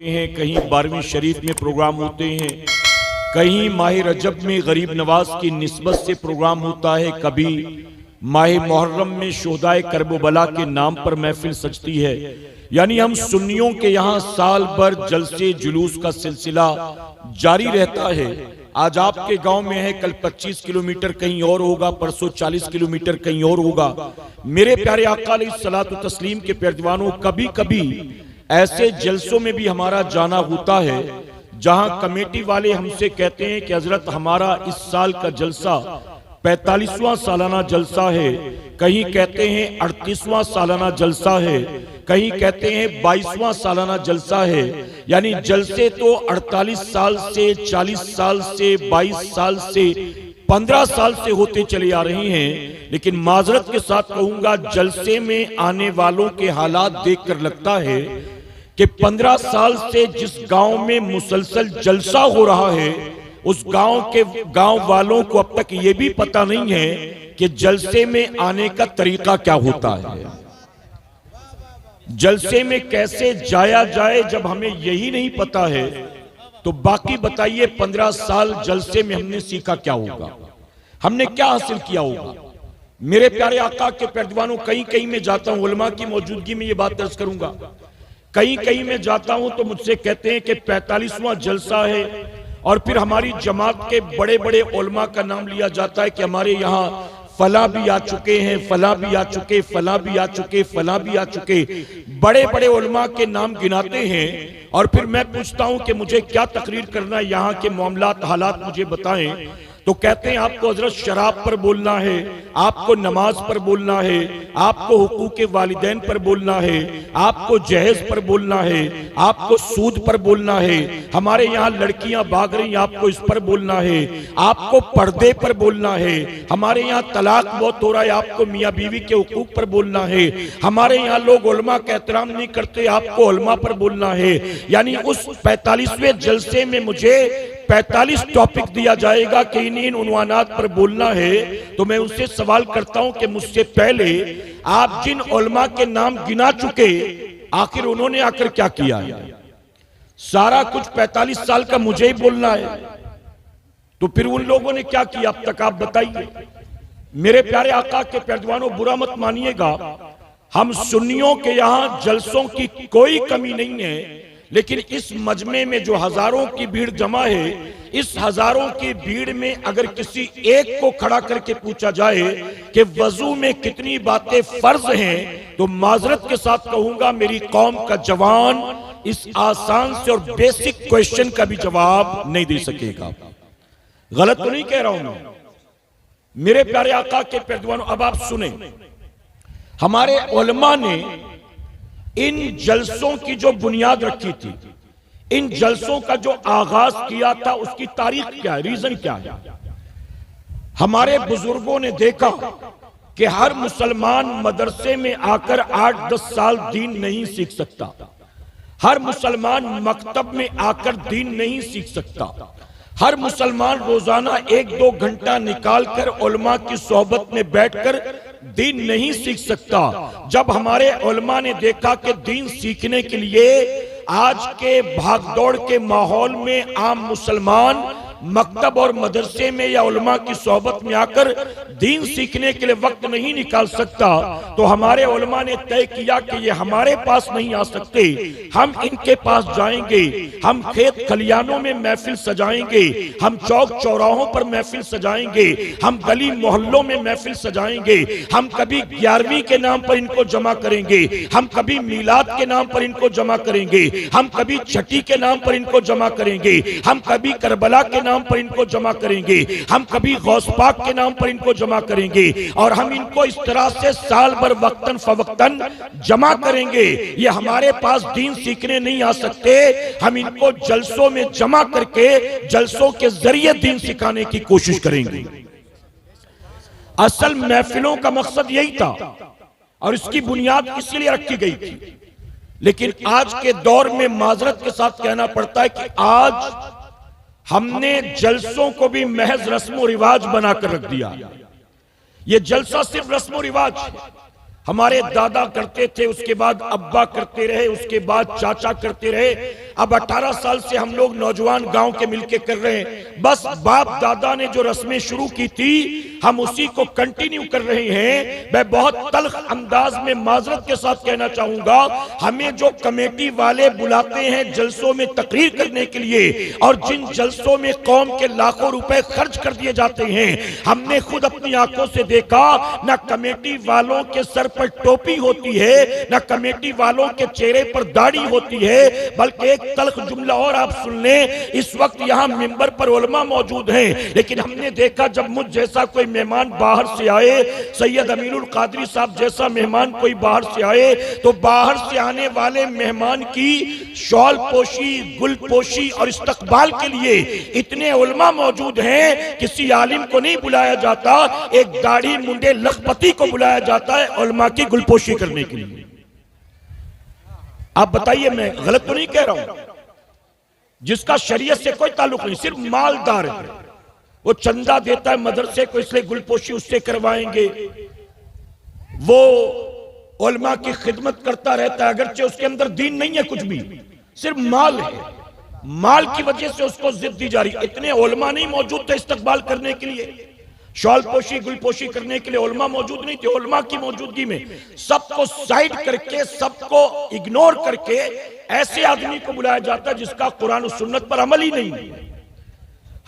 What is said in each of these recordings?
हैं, कहीं 12वीं शरीफ में प्रोग्राम होते हैं, कहीं माह रजब में गरीब नवाज की निस्बत से प्रोग्राम होता है, कभी माह मुहर्रम में शोहदाए करबला के नाम पर महफिल सजती है। यानी हम सुन्नियों के यहाँ साल भर जलसे जुलूस का सिलसिला जारी रहता है। आज आपके गांव में है, कल 25 किलोमीटर कहीं और होगा, परसों 40 किलोमीटर कहीं और होगा। मेरे प्यारे आका अलैहिस्सलातु तस्लीम के प्यारे दीवानों, कभी कभी ऐसे जलसों में भी हमारा जाना होता है जहां कमेटी वाले हमसे कहते हैं कि हजरत हमारा इस साल का जलसा 45वां सालाना जलसा है, कहीं कहते हैं 38वां सालाना जलसा है, कहीं कहते हैं 22वां सालाना जलसा है। यानी जलसे तो 48 साल से, 40 साल से, 22 साल से, 15 साल से होते चले आ रहे हैं। लेकिन माजरत के साथ कहूंगा, जलसे में आने वालों के हालात देखकर लगता है कि 15 साल से जिस गांव में मुसलसल जलसा हो रहा है, उस गांव वालों को अब तक ये भी पता नहीं है कि जलसे में आने का तरीका क्या होता है, जलसे में कैसे जाया जाए। जब हमें यही नहीं पता है तो बाकी बताइए 15 साल जलसे में हमने सीखा क्या होगा, हमने क्या हासिल किया होगा। मेरे प्यारे आका के प्यारे दीवानों, कहीं कहीं में जाता हूं, उलमा की मौजूदगी में ये बात अर्ज करूंगा, कहीं कहीं में जाता हूं तो मुझसे कहते हैं कि 45वां जलसा है, और फिर हमारी जमात के बड़े बड़े उलमा का नाम लिया जाता है कि हमारे यहाँ फला भी आ चुके हैं, फला भी आ चुके, फला भी आ चुके, फला भी आ चुके, बड़े बड़े उलमा के नाम गिनाते हैं। और फिर मैं पूछता हूं कि मुझे क्या तकरीर करना है, यहाँ के मामलात हालात मुझे बताएं। तो कहते हैं आपको हजरत शराब पर बोलना है, आपको नमाज पर बोलना है, आपको हुकूक वालिदैन पर बोलना है, आपको जहेज पर बोलना है, आपको सूद पर बोलना है, हमारे यहाँ लड़कियां भाग रही आपको इस पर बोलना है, आपको पर्दे पर बोलना है, हमारे यहाँ तलाक बहुत हो रहा है, आपको मियाँ बीवी के हुकूक पर बोलना है, हमारे यहाँ लोग उलमा का एहतराम नहीं करते, आपको उलमा पर बोलना है। यानी उस 45वें जलसे में मुझे 45 टॉपिक दिया जाएगा कि इन उन्वानात पर बोलना है। तो मैं उनसे सवाल करता हूं कि मुझसे पहले आप जिन उलमा के नाम गिना चुके, आखिर उन्होंने आकर क्या किया है? सारा कुछ 45 साल का मुझे ही बोलना है, तो फिर उन लोगों ने क्या किया अब तक, आप बताइए। मेरे प्यारे आका के प्यारे दीवानों, बुरा मत मानिएगा, हम सुन्नियों के यहां जलसों की कोई कमी नहीं है, लेकिन इस मजमे में जो हजारों की भीड़ जमा है, इस हजारों की भीड़ में अगर किसी एक को खड़ा करके पूछा जाए कि वजू में कितनी बातें फर्ज हैं, तो माजरत के साथ कहूंगा मेरी कौम का जवान इस आसान से और बेसिक क्वेश्चन का भी जवाब नहीं दे सकेगा। गलत तो नहीं कह रहा हूं मैं, मेरे प्यारे आका के प्यारे दीवानों। अब आप सुने, हमारे उलमा ने इन जलसों की जो बुनियाद रखी थी, इन जलसों का जो आगाज किया था, उसकी तारीख क्या है, रीजन क्या है। हमारे बुजुर्गों ने देखा कि हर मुसलमान मदरसे में आकर 8-10 साल दीन नहीं सीख सकता, हर मुसलमान मकतब में आकर दीन नहीं सीख सकता, हर मुसलमान रोजाना 1-2 घंटा निकालकर उलमा की सोहबत में बैठकर दीन नहीं सीख सकता। जब हमारे उलमा ने देखा कि दीन सीखने के लिए आज के भागदौड़ के माहौल में आम मुसलमान मकतब और मदरसे में या उलमा की सोहबत में आकर दीन सीखने के लिए वक्त नहीं निकाल सकता, तो हमारे उलमा ने तय किया कि ये हमारे पास नहीं आ सकते, हम इनके पास जाएंगे, हम खेत खलियानों में महफिल सजाएंगे, हम चौक चौराहों पर महफिल सजाएंगे, हम गली मोहल्लों में महफिल सजाएंगे, हम कभी 11वीं के नाम पर इनको जमा करेंगे, हम कभी मीलाद के नाम पर इनको जमा करेंगे, हम कभी छठी के नाम पर इनको जमा करेंगे, हम कभी करबला के नाम पर इनको जमा करेंगे, हम कभी गौस पाक के नाम पर इनको जमा करेंगे, और हम इनको इस तरह से साल भर वक्तन फवक्तन जमा करेंगे। ये हमारे पास दीन सीखने नहीं आ सकते, हम इनको जलसों में जमा करके जलसों के जरिए दीन सिखाने की कोशिश करेंगे। असल महफिलों का मकसद यही था और इसकी बुनियाद इसलिए रखी गई थी। लेकिन आज के दौर में माजरत के साथ कहना पड़ता है कि आज हमने जलसों को भी महज रस्म रिवाज बनाकर रख दिया। ये जलसा सिर्फ रस्म रिवाज है। हमारे दादा करते थे, उसके बाद अब्बा करते रहे, उसके बाद चाचा करते रहे। अब 18 साल से हम लोग नौजवान गांव के मिलके कर रहे हैं। बस बाप दादा ने जो रस्में शुरू की थी हम उसी को कंटिन्यू कर रहे हैं। मैं बहुत तल्ख अंदाज में माजरत के साथ कहना चाहूंगा, हमें जो कमेटी वाले बुलाते हैं जलसों में तकरीर करने के लिए, और जिन जलसों में कौम के लाखों रुपए खर्च कर दिए जाते हैं, हमने खुद अपनी आंखों से देखा, ना कमेटी वालों के सर पर टोपी होती है, ना कमेटी वालों के चेहरे पर दाढ़ी होती है। बल्कि एक तल्ख जुमला और आप सुन लें, इस वक्त यहां मिंबर पर उलमा मौजूद हैं, लेकिन हमने देखा जब मुझ जैसा कोई मेहमान बाहर से आए, सैयद अमीरुल कादरी साहब जैसा मेहमान कोई बाहर से आए, तो बाहर से आने वाले मेहमान की शॉल पोशी, गुल पोशी और इस्तकबाल के लिए इतने उलमा मौजूद हैं। किसी आलिम को नहीं बुलाया जाता, एक दाढ़ी मुंडे लखपति को बुलाया जाता है उलमा की गुलपोशी करने के लिए। आप बताइए, मैं गलत तो नहीं कह रहा हूं? जिसका शरीयत से कोई ताल्लुक नहीं, सिर्फ मालदार है, वो चंदा देता है मदरसे को, इसलिए गुलपोशी उससे करवाएंगे। वो उलमा की खिदमत करता रहता है, अगरचे उसके अंदर दीन नहीं है कुछ भी, सिर्फ माल है। माल की वजह से उसको जिद दी जा रही। इतने उलमा नहीं मौजूद थे इस्तकबाल करने के लिए, शॉल पोशी गुलपोशी करने के लिए उलमा मौजूद नहीं थे। उलमा की मौजूदगी में सबको साइड करके, सबको इग्नोर करके ऐसे आदमी को बुलाया जाता है जिसका कुरान और सुन्नत पर अमल ही नहीं है।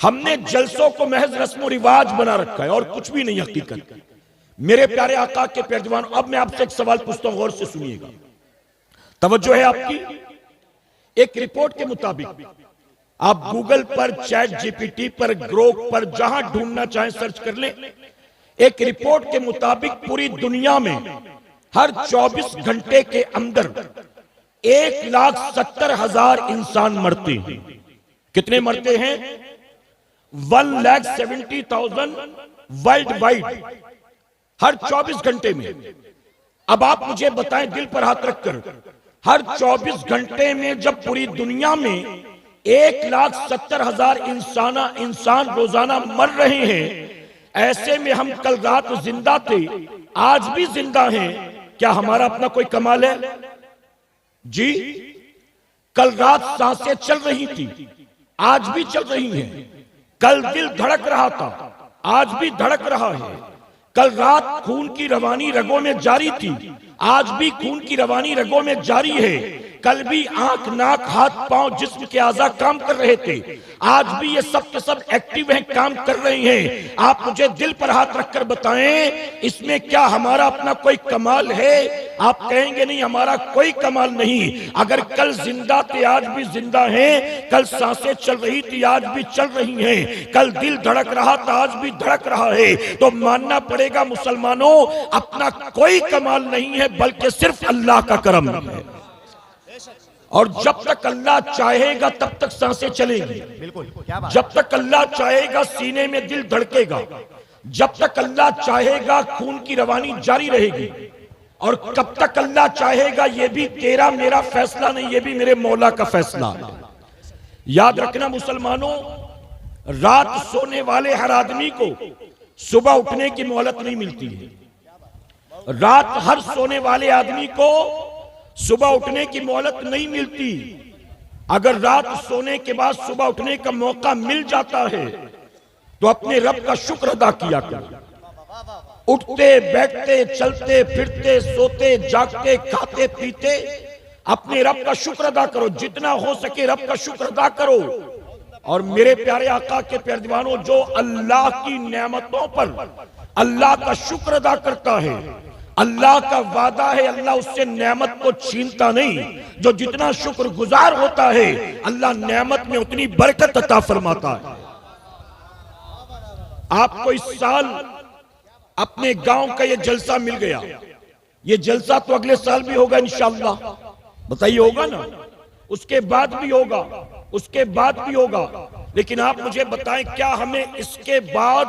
हमने जलसों को महज रस्म रिवाज बना रखा है और कुछ भी नहीं हकीकत। मेरे प्यारे आका के प्यारे जवान, अब मैं आपसे एक सवाल पूछता हूं, गौर से सुनिएगा, तवज्जो है आपकी। एक रिपोर्ट के मुताबिक आप गूगल पर, चैट जीपीटी पर, ग्रोक पर, जहां ढूंढना चाहें सर्च कर लें, एक रिपोर्ट के मुताबिक पूरी दुनिया में हर 24 घंटे के अंदर 1,70,000 इंसान मरते हैं। कितने मरते हैं? 1,70,000 वर्ल्ड वाइड, हर 24 घंटे में। अब आप मुझे बताएं दिल पर हाथ रखकर, हर 24 घंटे में जब पूरी दुनिया में 1,70,000 इंसान रोजाना मर रहे हैं, ऐसे में हम कल रात जिंदा थे, आज भी जिंदा हैं, क्या हमारा अपना कोई कमाल है? जी, कल रात सांसें चल रही थी, आज भी चल रही हैं। कल दिल धड़क रहा था, आज भी धड़क रहा है। कल रात खून की रवानी रगों में जारी थी, आज भी खून की रवानी रगों में जारी है। कल भी आंख, नाक, हाथ, पांव, जिस्म के आज़ा काम कर रहे थे, आज भी ये सब के सब एक्टिव हैं, काम कर रहे हैं। आप मुझे दिल पर हाथ रखकर बताएं, इसमें क्या हमारा अपना कोई कमाल है? आप कहेंगे नहीं, हमारा कोई कमाल नहीं। अगर कल जिंदा थे, आज भी जिंदा हैं, कल सांसें चल रही थी, आज भी चल रही हैं, कल दिल धड़क रहा था, आज भी धड़क रहा है, तो मानना पड़ेगा मुसलमानों, अपना कोई कमाल नहीं है, बल्कि सिर्फ अल्लाह का करम है। और जब तक अल्लाह चाहेगा तब तक सांसें चलेंगी, जब तक अल्लाह चाहेगा सीने में दिल धड़केगा, जब तक अल्लाह चाहेगा खून की रवानी जारी रहेगी, और कब तक अल्लाह चाहेगा ये भी तेरा मेरा फैसला नहीं, ये भी मेरे मौला का फैसला है। याद रखना मुसलमानों, रात सोने वाले हर आदमी को सुबह उठने की मोहलत नहीं मिलती है। रात हर सोने वाले आदमी को सुबह उठने की मोहलत नहीं मिलती। अगर रात सोने के बाद सुबह उठने का मौका मिल जाता है तो अपने रब का शुक्र अदा किया करो। उठते बैठते, चलते फिरते, सोते जागते, खाते पीते, अपने रब का शुक्र अदा करो, जितना हो सके रब का शुक्र अदा करो। और मेरे प्यारे आका के प्यारे दीवानों, जो अल्लाह की नेमतों पर अल्लाह का शुक्र अदा करता है, अल्लाह का वादा है, अल्लाह उससे नेमत को छीनता नहीं। जो जितना शुक्र गुजार होता है, अल्लाह नेमत में उतनी बरकत अता फरमाता है। आपको इस साल अपने गांव का ये जलसा मिल गया, ये जलसा तो अगले साल भी होगा इंशाअल्लाह। बताइए, होगा ना? उसके बाद भी होगा, उसके बाद भी होगा। लेकिन आप मुझे बताएं, क्या हमें इसके बाद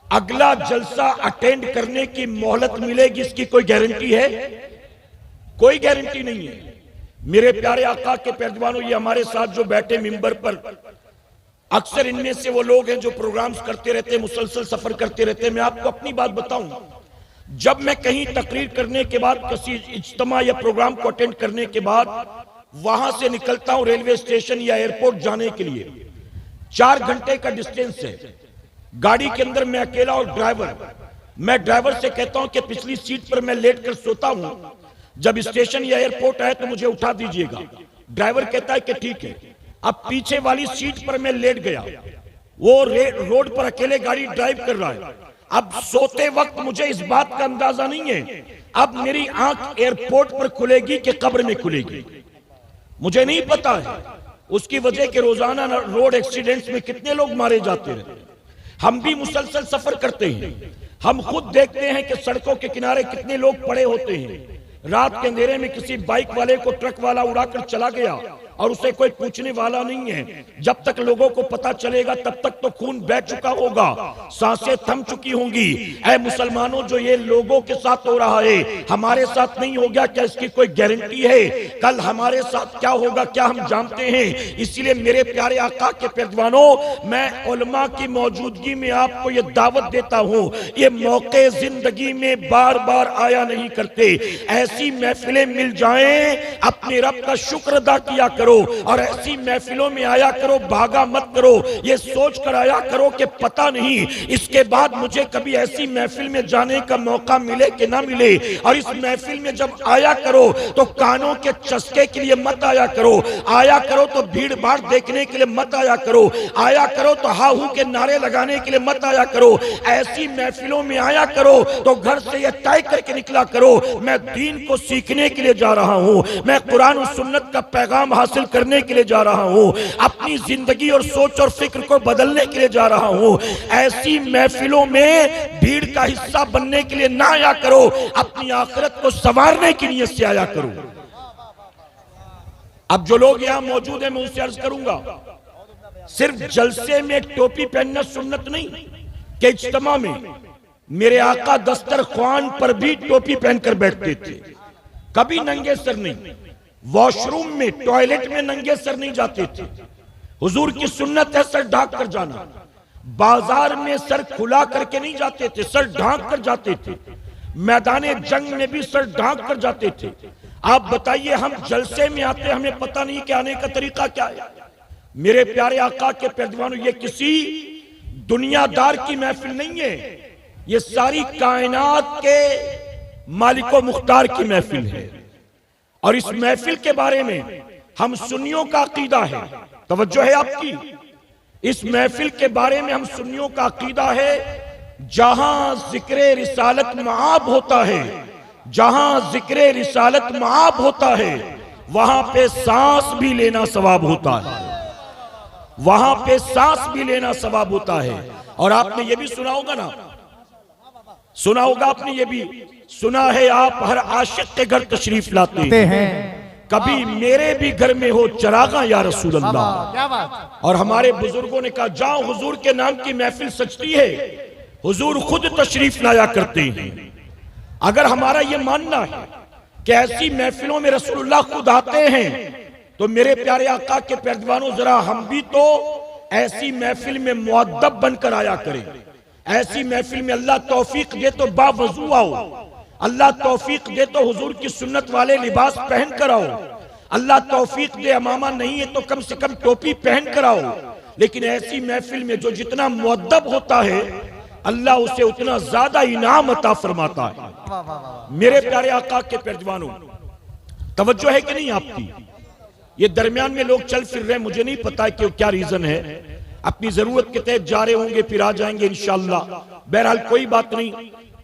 अगला जलसा अटेंड करने की मोहलत मिलेगी? इसकी कोई गारंटी है? कोई गारंटी नहीं है। मेरे प्यारे आका के प्यारे दीवानों, ये हमारे साथ जो बैठे मिंबर पर, अक्सर इनमें से वो लोग हैं जो प्रोग्राम्स करते रहते हैं, मुसलसल सफर करते रहते हैं। मैं आपको अपनी बात बताऊं, जब मैं कहीं तकरीर करने के बाद, किसी इज्तिमा या प्रोग्राम को अटेंड करने के बाद वहां से निकलता हूं रेलवे स्टेशन या एयरपोर्ट जाने के लिए, 4 घंटे का डिस्टेंस है, गाड़ी के अंदर मैं अकेला और ड्राइवर। मैं ड्राइवर से कहता हूं कि पिछली सीट पर मैं लेट कर सोता हूं, जब स्टेशन या एयरपोर्ट आए तो मुझे उठा दीजिएगा। ड्राइवर कहता है कि ठीक है। अब पीछे वाली सीट पर मैं लेट गया, वो रोड पर अकेले गाड़ी ड्राइव कर रहा है। अब सोते वक्त मुझे इस बात का अंदाजा नहीं है अब मेरी आंख एयरपोर्ट पर खुलेगी कि कब्र में खुलेगी, मुझे नहीं पता है। उसकी वजह के रोजाना रोड एक्सीडेंट्स में कितने लोग मारे जाते हैं। हम भी मुसलसल सफर करते हैं, हम खुद देखते हैं कि सड़कों के किनारे कितने लोग पड़े होते हैं। रात के अंधेरे में किसी बाइक वाले को ट्रक वाला उड़ाकर चला गया और उसे कोई पूछने वाला नहीं है। जब तक लोगों को पता चलेगा तब तक तो खून बह चुका होगा, सांसें थम चुकी होंगी। ऐ मुसलमानों, जो ये लोगों के साथ हो रहा है हमारे साथ नहीं हो गया, क्या इसकी कोई गारंटी है कल हमारे साथ क्या होगा, क्या हम जानते हैं। इसलिए मेरे प्यारे आका के पैरवानों, मैं उलमा की मौजूदगी में आपको ये दावत देता हूं, ये मौके जिंदगी में बार बार आया नहीं करते। ऐसी महफिलें मिल जाएं, अपने रब का शुक्र अदा किया करो और ऐसी महफिलों में आया करो, भागा मत करो। ये सोच कर आया करो कि पता नहीं इसके बाद मुझे कभी ऐसी महफिल में जाने का मौका मिले कि ना मिले। और इस महफिल में जब आया करो तो कानों के चस्के के लिए मत आया करो, आया करो तो भीड़ भाड़ देखने के लिए मत आया करो, आया करो तो हा हू के नारे लगाने के लिए मत आया करो। ऐसी महफिलों में आया करो तो घर से यह तय करके निकला करो, मैं दीन को सीखने के लिए जा रहा हूं, मैं कुरान और सुन्नत का पैगाम हासिल करने के लिए जा रहा हूं, अपनी जिंदगी और सोच और फिक्र को बदलने के लिए जा रहा हूं। ऐसी महफिलों में भीड़ का हिस्सा बनने के लिए ना आया करो, अपनी आखिरत को संवारने की नीयत से आया करो। अब जो लोग यहां मौजूद हैं मैं उनसे अर्ज करूंगा, सिर्फ जलसे में टोपी पहनना सुन्नत नहीं कि इज्तिमा में मेरे आका दस्तरख्वान पर भी टोपी पहनकर बैठते थे, कभी नंगे सर नहीं। वॉशरूम में, टॉयलेट में नंगे सर नहीं जाते थे, हुजूर की सुन्नत है सर ढांक कर जाना। बाजार में सर खुला करके नहीं जाते थे, सर ढांक कर जाते थे। मैदाने जंग में भी सर ढांक कर जाते थे। आप बताइए, हम जलसे में आते हमें पता नहीं कि आने का तरीका क्या है। मेरे प्यारे आका के पैरवानों, ये किसी दुनियादार की महफिल नहीं है, ये सारी कायनात के मालिको मुख्तार की महफिल है। और इस महफिल के बारे में हम सुन्नियों का अकीदा है, तवज्जो है आपकी, इस महफिल के बारे में हम सुन्नियों का अकीदा है, जहां जिक्र रिसालत मआब होता है, जहां जिक्र रिसालत मआब होता है, वहां पे सांस भी लेना सवाब होता है, वहां पे सांस भी लेना सवाब होता है। और आपने ये भी सुना होगा ना, सुना होगा आपने ये भी सुना है, आप हर आशिक के घर तशरीफ लाते हैं, कभी मेरे भी घर में हो चरागा या रसूल अल्लाह। क्या बात। और हमारे बुजुर्गों ने कहा, जाओ हुजूर के नाम की महफिल सजती है, हुजूर खुद तशरीफ लाया करते हैं। अगर हमारा ये मानना है कि ऐसी महफिलों में रसूलुल्लाह खुद आते हैं, तो मेरे प्यारे आका के पैरवानों, जरा हम भी तो ऐसी महफिल में मुअद्दब बनकर आया करें। ऐसी महफिल में अल्लाह तौफीक दे तो बावजू आओ, अल्लाह तौफीक दे तो हुजूर की सुन्नत वाले लिबास पहन कर आओ, अल्लाह तौफीक दे अमामा नहीं है तो कम से कम टोपी पहन कर आओ। लेकिन ऐसी महफिल में जो जितना मुअद्दब होता है, अल्लाह उसे उतना ज्यादा इनाम अता फरमाता है। मेरे प्यारे आका के पैरवानों, तवज्जो है कि नहीं आपकी? ये दरमियान में लोग चल फिर रहे हैं, मुझे नहीं पता कि क्या रीजन है, अपनी जरूरत के तहत जा रहे होंगे, फिर आ जाएंगे इंशाअल्लाह। बहरहाल कोई बात नहीं,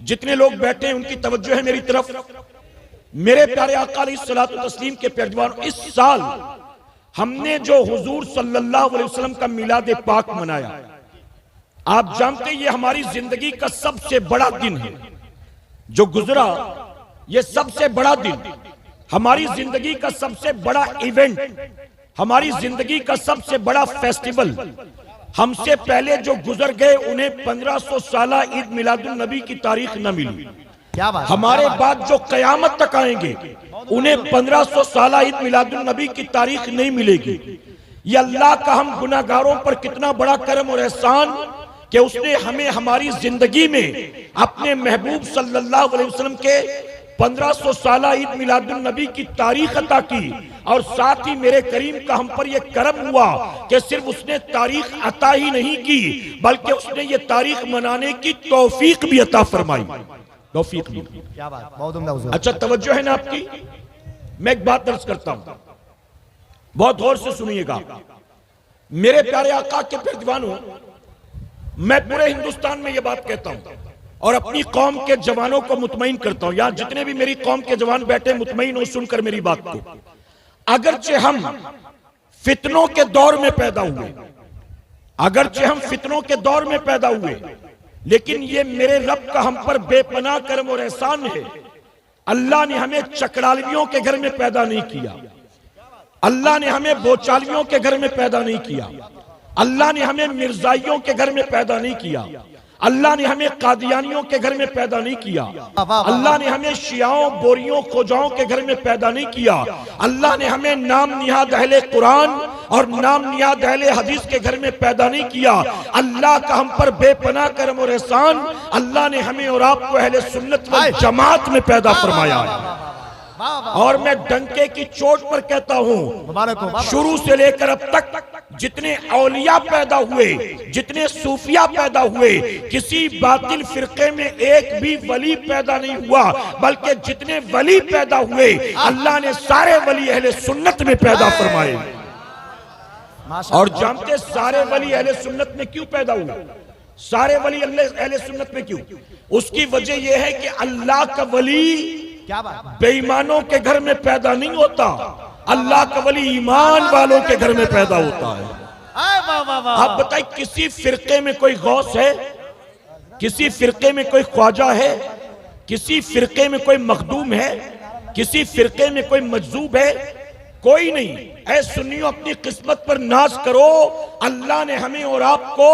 जितने लोग बैठे हैं उनकी तवज्जो है मेरी तरफ। मेरे प्यारे आका अलैहिस्सलातु तस्लीम के पैरवानों, इस साल हमने जो हुजूर सल्लल्लाहु अलैहि वसल्लम का मिलाद पाक मनाया, आप जानते हैं ये हमारी जिंदगी का सबसे बड़ा दिन है जो गुजरा। ये सबसे बड़ा दिन, हमारी जिंदगी का सबसे बड़ा इवेंट, हमारी जिंदगी का सबसे बड़ा फेस्टिवल। हमसे पहले जो गुजर गए उन्हें 1500 साला ईद मिलादुन नबी की तारीख न मिली। क्या बात। हमारे बाद जो कयामत तक आएंगे उन्हें 1500 साला ईद मिलादुन नबी की तारीख नहीं मिलेगी। ये अल्लाह का हम गुनाहगारों पर कितना बड़ा करम और एहसान कि उसने हमें हमारी जिंदगी में अपने महबूब सल्लल्लाहु अलैहि वसल्लम के 1500 साला ईद मिलादुन नबी की तारीख अता की, और साथ ही मेरे करीम का हम पर यह करम हुआ कि सिर्फ उसने तारीख अता ही नहीं की बल्कि उसने ये तारीख मनाने की तौफीक भी अता फरमाई। तौफीक भी। क्या बात, बहुत उम्दा हुजूर। अच्छा तवज्जो है ना आपकी। मैं एक बात दर्ज करता हूं, बहुत गौर से सुनिएगा। मेरे प्यारे आका के फिर दीवानों, मैं पूरे हिंदुस्तान में यह बात कहता हूं और अपनी कौम के जवानों को मुतमईन करता हूं, यहां जितने भी मेरी कौम के जवान बैठे मुतमईन हो सुनकर मेरी बात को। अगरचे हम फितनों के दौर में पैदा हुए, अगरचे हम फितनों के दौर में पैदा हुए, लेकिन ये मेरे रब का हम पर बेपनाह करम और एहसान है। अल्लाह ने हमें चकरालवियों के घर में पैदा नहीं किया, अल्लाह ने हमें बोचालियों के घर में पैदा नहीं किया, अल्लाह ने हमें मिर्जाइयों के घर में पैदा नहीं किया, अल्लाह ने हमें कादियानियों के घर में पैदा नहीं किया, अल्लाह ने हमें शियाओं बोरियों खोजाओं के घर में पैदा नहीं किया, अल्लाह ने हमें नाम निहाद अहले कुरान और नाम निहाद अहले हदीस के घर में पैदा नहीं किया। अल्लाह का हम पर बेपनाह करम और एहसान, अल्लाह ने हमें और आपको अहले सुन्नत वल जमात में पैदा फरमाया है। और मैं डंके की चोट पर कहता हूं, शुरू से लेकर अब तक जितने औलिया पैदा हुए, जितने सूफिया पैदा हुए, किसी बातिल फिरके में एक भी वली पैदा नहीं हुआ, बल्कि जितने वली पैदा हुए अल्लाह ने सारे वली अहले सुन्नत में पैदा फरमाए। और जानते सारे वली अहले सुन्नत में क्यों पैदा हुए? सारे वली अहले सुन्नत में क्यों? उसकी वजह यह है कि अल्लाह का वली क्या बात, बेईमानों के घर में पैदा नहीं होता, अल्लाह का वली ईमान वालों के घर में पैदा होता है। आप बताइए, किसी फिरके में कोई गौस है? किसी फिरके में कोई ख्वाजा है? किसी फिरके में कोई मखदूम है? किसी फिरके में कोई मजजूब है? कोई नहीं। ऐ सुन्नियों, अपनी किस्मत पर नाज करो, अल्लाह ने हमें और आपको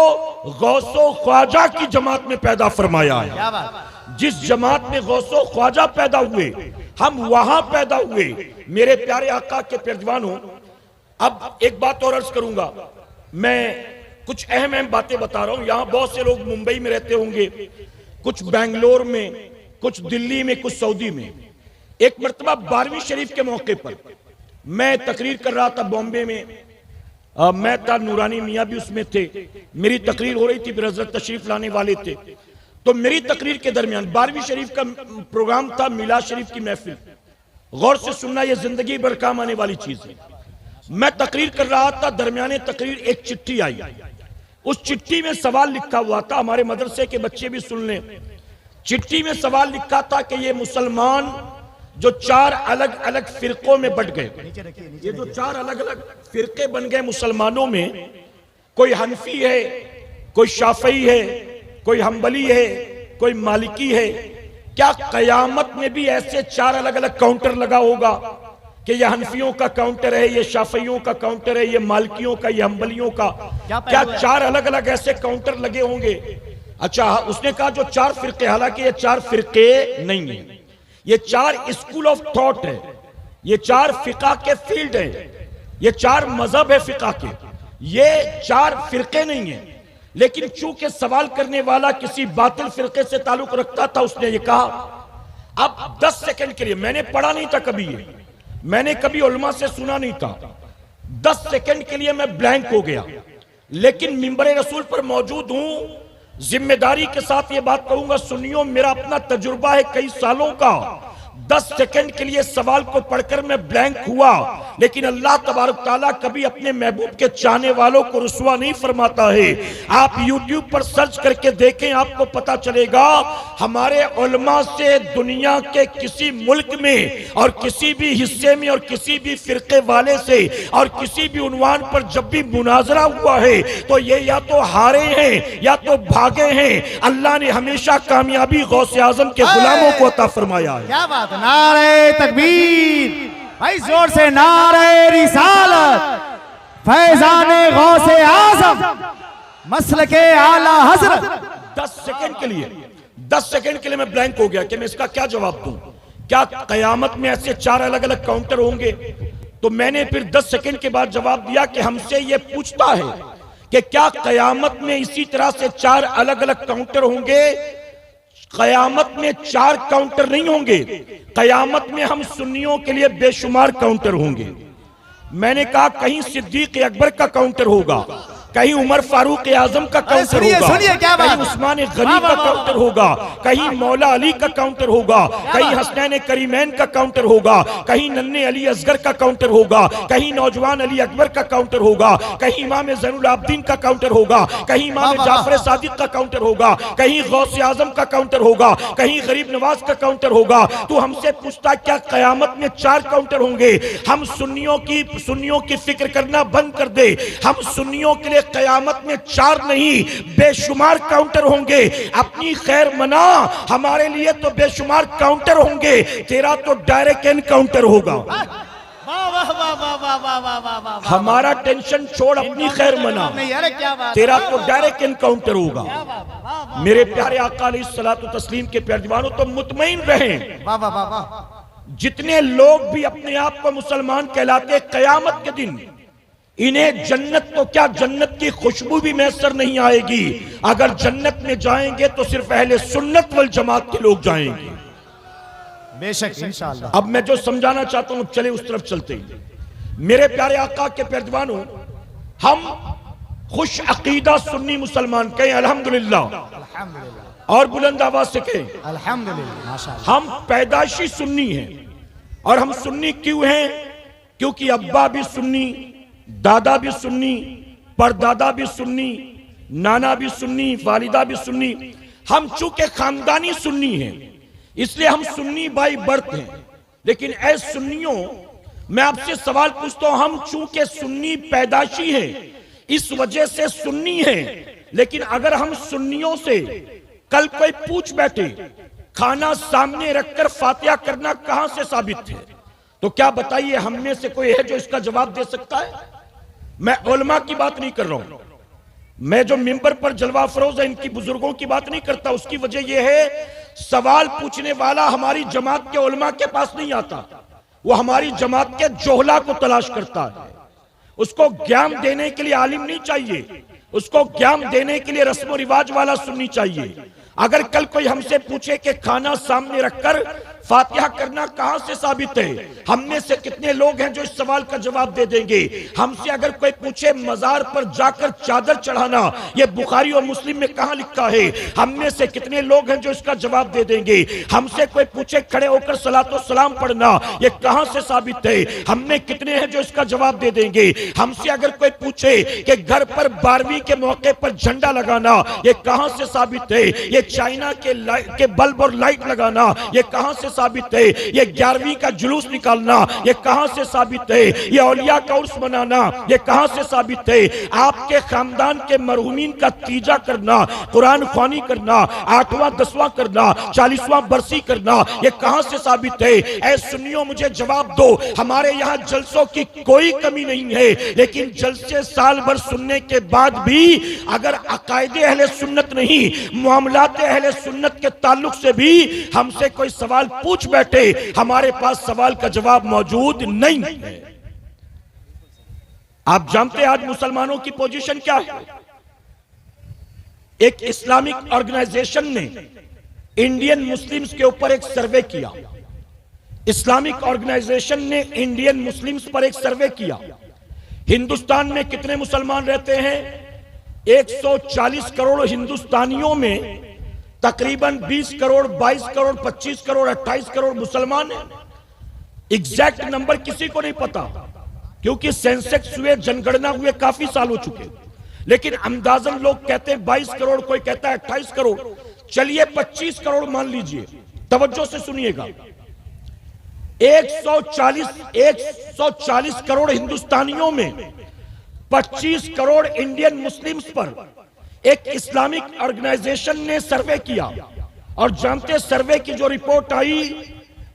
गौसो ख्वाजा की जमात में पैदा फरमाया है। जिस जमात में गौसो ख्वाजा पैदा हुए, हम वहां पैदा हुए। मेरे प्यारे आका के प्यारजवानों, अब एक बात और अर्ज करूंगा। मैं कुछ अहम अहम बातें बता रहा हूं। यहां बहुत से लोग मुंबई में रहते होंगे, कुछ बेंगलोर में, कुछ दिल्ली में, कुछ सऊदी में। एक मर्तबा 12वीं शरीफ के मौके पर मैं तकरीर कर रहा था बॉम्बे में। मैं था, नूरानी मियाँ भी उसमें थे। मेरी तकरीर हो रही थी, फिर हजरत तशरीफ लाने वाले थे। तो मेरी तकरीर के दरमियान 12वीं शरीफ का प्रोग्राम था, मिलाद शरीफ की महफिल। गौर से सुनना, यह जिंदगी भर काम आने वाली चीज है। मैं तकरीर कर रहा था, दरमियाने तकरीर एक चिट्ठी आई। उस चिट्ठी में सवाल लिखा हुआ था, हमारे मदरसे के बच्चे भी सुन लें। चिट्ठी में सवाल लिखा था कि ये मुसलमान जो 4 अलग अलग फिरकों में बट गए, ये जो 4 अलग अलग फिरके बन गए मुसलमानों में, कोई हनफी है, कोई शाफई है, कोई हम्बली है, कोई मालिकी है, क्या कयामत में भी ऐसे 4 अलग अलग काउंटर लगा होगा कि ये हनफियों का काउंटर है, ये शाफियों का काउंटर है, ये मालिकियों का, ये हम्बलियों का? क्या 4 अलग अलग ऐसे काउंटर लगे होंगे? अच्छा, उसने कहा जो 4 फिरके, हालांकि ये 4 फिरके नहीं है, ये 4 स्कूल ऑफ थॉट है, ये 4 फिका के फील्ड है, ये 4 मजहब है फिका के, ये 4 फिरके नहीं है। लेकिन चूंकि सवाल करने वाला किसी बातिल फिरके से ताल्लुक रखता था, उसने ये कहा। अब 10 सेकंड के लिए, मैंने पढ़ा नहीं था कभी ये, मैंने कभी उलमा से सुना नहीं था, 10 सेकंड के लिए मैं ब्लैंक हो गया। लेकिन मिंबर रसूल पर मौजूद हूं, जिम्मेदारी के साथ ये बात कहूंगा, सुनियो, मेरा अपना तजुर्बा है कई सालों का। 10 सेकंड के लिए सवाल को पढ़कर मैं ब्लैंक हुआ, लेकिन अल्लाह तबारक ताला कभी अपने महबूब के चाहने वालों को रुसवा नहीं फरमाता है। आप YouTube पर सर्च करके देखें, आपको पता चलेगा हमारे उलमा से दुनिया के किसी मुल्क में और किसी भी हिस्से में और किसी भी फिरके वाले से और किसी भी उन्वान पर जब भी मुनाजरा हुआ है तो ये या तो हारे हैं या तो भागे हैं। अल्लाह ने हमेशा कामयाबी गौसे आजम के गुलामों को अता फरमाया है। क्या बात, नारे तकबीर भाई, जोर से नारे रिसालत, फैजाने गौसे आजम, मसलके आला हजरत। 10 सेकंड के लिए, 10 सेकंड के लिए मैं ब्लैंक हो गया कि मैं इसका क्या जवाब दूं। क्या कयामत में ऐसे 4 अलग अलग काउंटर होंगे? तो मैंने फिर 10 सेकंड के बाद जवाब दिया कि हमसे ये पूछता है कि क्या कयामत में इसी तरह से 4 अलग अलग काउंटर होंगे? कयामत में 4 काउंटर नहीं होंगे, कयामत में हम सुन्नियों के लिए बेशुमार काउंटर होंगे। मैंने कहा कहीं सिद्दीक अकबर का काउंटर होगा, कहीं उमर फारूक आजम का काउंटर होगा, कहीं उस्मान गनी का काउंटर होगा, कहीं मौला अली का काउंटर होगा, कहीं हसनैन करीमैन का काउंटर होगा, कहीं नन्हे अली असगर का काउंटर होगा, कहीं नौजवान अली अकबर का काउंटर होगा, कहीं इमाम ज़ैनुल आबिदीन का काउंटर होगा, कहीं इमाम जाफर सादिक का काउंटर होगा, कहीं गौस आजम का काउंटर होगा, कहीं गरीब नवाज का काउंटर होगा। तो हमसे पूछता क्या कयामत में 4 काउंटर होंगे? हम सुन्नियों की फिक्र करना बंद कर दे। हम सुन्नियों के लिए कयामत में 4 नहीं बेशुमार काउंटर होंगे। अपनी खैर मना, हमारे लिए तो बेशुमार काउंटर होंगे। तेरा तो डायरेक्ट एनकाउंटर होगा। हमारा टेंशन छोड़, अपनी खैर मना, तेरा तो डायरेक्ट एनकाउंटर होगा। मेरे प्यारे आका अलैहिस्सलातु तस्लीम के प्यारे दीवानों, तो मुतमईन रहें। जितने लोग भी अपने आप को मुसलमान कहलाते, कयामत के दिन इन्हें जन्नत तो क्या, जन्नत की खुशबू भी मैसर नहीं आएगी। अगर जन्नत में जाएंगे तो सिर्फ अहले सुन्नत वल जमात के लोग जाएंगे, बेशक इंशाअल्लाह। अब मैं जो समझाना चाहता हूं, चले उस तरफ चलते हैं। मेरे प्यारे आका के प्यारे दीवानों, हम खुश अकीदा सुन्नी मुसलमान कहें अल्हम्दुलिल्लाह, और बुलंद आवाज से कहें अल्हम्दुलिल्लाह, माशाअल्लाह। हम पैदाशी सुन्नी हैं। और हम सुन्नी क्यों हैं? क्योंकि अब्बा भी सुन्नी, दादा भी सुन्नी, परदादा भी सुन्नी, नाना भी सुन्नी, वालिदा भी सुन्नी। हम चूंकि खानदानी सुन्नी हैं, इसलिए हम सुन्नी बाई बर्थ हैं। लेकिन ऐ सुन्नियों, मैं आपसे सवाल पूछता हूं, हम चूंकि सुन्नी पैदाशी हैं, इस वजह से सुन्नी हैं। लेकिन अगर हम सुन्नियों से कल कोई पूछ बैठे, खाना सामने रखकर फातिहा करना कहां से साबित है, तो क्या बताइए हम में से कोई है जो इसका जवाब दे सकता है? मैं उलमा की बात नहीं कर रहा हूं, मैं जो मिंबर पर जलवा फरोज है इनकी बुजुर्गों की बात नहीं करता। उसकी वजह यह है, सवाल पूछने वाला हमारी जमात के उलमा के पास नहीं आता, वो हमारी जमात के जोहला को तलाश करता है। उसको ज्ञान देने के लिए आलिम नहीं चाहिए, उसको ज्ञान देने के लिए रस्म रिवाज वाला सुननी चाहिए। अगर कल कोई हमसे पूछे कि खाना सामने रखकर फातिहा करना कहां से साबित है, हम में से कितने लोग हैं जो इस सवाल का जवाब दे देंगे? हमसे अगर कोई पूछे मजार पर जाकर चादर चढ़ाना ये बुखारी और मुस्लिम में कहां लिखा है, हम में से कितने लोग हैं जो इसका जवाब दे देंगे? हमसे कोई पूछे खड़े होकर सलातो सलाम पढ़ना ये कहां से साबित है, हम में कितने हैं जो इसका जवाब दे देंगे? हमसे अगर कोई पूछे कि घर पर 12वीं के मौके पर झंडा लगाना ये कहां से साबित है, ये चाइना के बल्ब और लाइट लगाना ये कहां से साबित है, ये 11वीं का जुलूस निकालना ये कहां से साबित है, ये औलिया का उर्स मनाना ये कहां से साबित है, आपके खानदान के मरहूमीन का तीजा करना, कुरान ख्वानी करना, 8वां 10वां करना, 40वां बरसी करना ये कहां से साबित है? ऐ सुन्नियों मुझे जवाब दो। हमारे यहां जलसों की कोई कमी नहीं है, लेकिन जलसे साल भर सुनने के बाद भी अगर अकायदे अहले सुन्नत नहीं, मामलात अहले सुन्नत के ताल्लुक से भी हमसे कोई सवाल पूछ बैठे, हमारे पास सवाल का जवाब मौजूद नहीं है। आप जानते हैं आज मुसलमानों की पोजीशन क्या है? एक इस्लामिक ऑर्गेनाइजेशन ने इंडियन मुस्लिम्स के ऊपर एक सर्वे किया। इस्लामिक ऑर्गेनाइजेशन ने इंडियन मुस्लिम्स पर एक सर्वे किया। हिंदुस्तान में कितने मुसलमान रहते हैं? 140 करोड़ हिंदुस्तानियों में तकरीबन 20 करोड़, 22 करोड़, 25 करोड़, 28 करोड़ मुसलमान हैं। एग्जैक्ट नंबर किसी को नहीं पता, क्योंकि सेंसेक्स हुए, जनगणना हुए काफी साल हो चुके, लेकिन अंदाजन लोग कहते हैं 22 करोड़, कोई कहता है 28 करोड़, चलिए 25 करोड़ मान लीजिए। तवज्जो से सुनिएगा, 140 करोड़ हिंदुस्तानियों में 25 करोड़ इंडियन मुस्लिम्स पर एक इस्लामिक ऑर्गेनाइजेशन ने सर्वे किया। और जानते सर्वे की जो रिपोर्ट आई,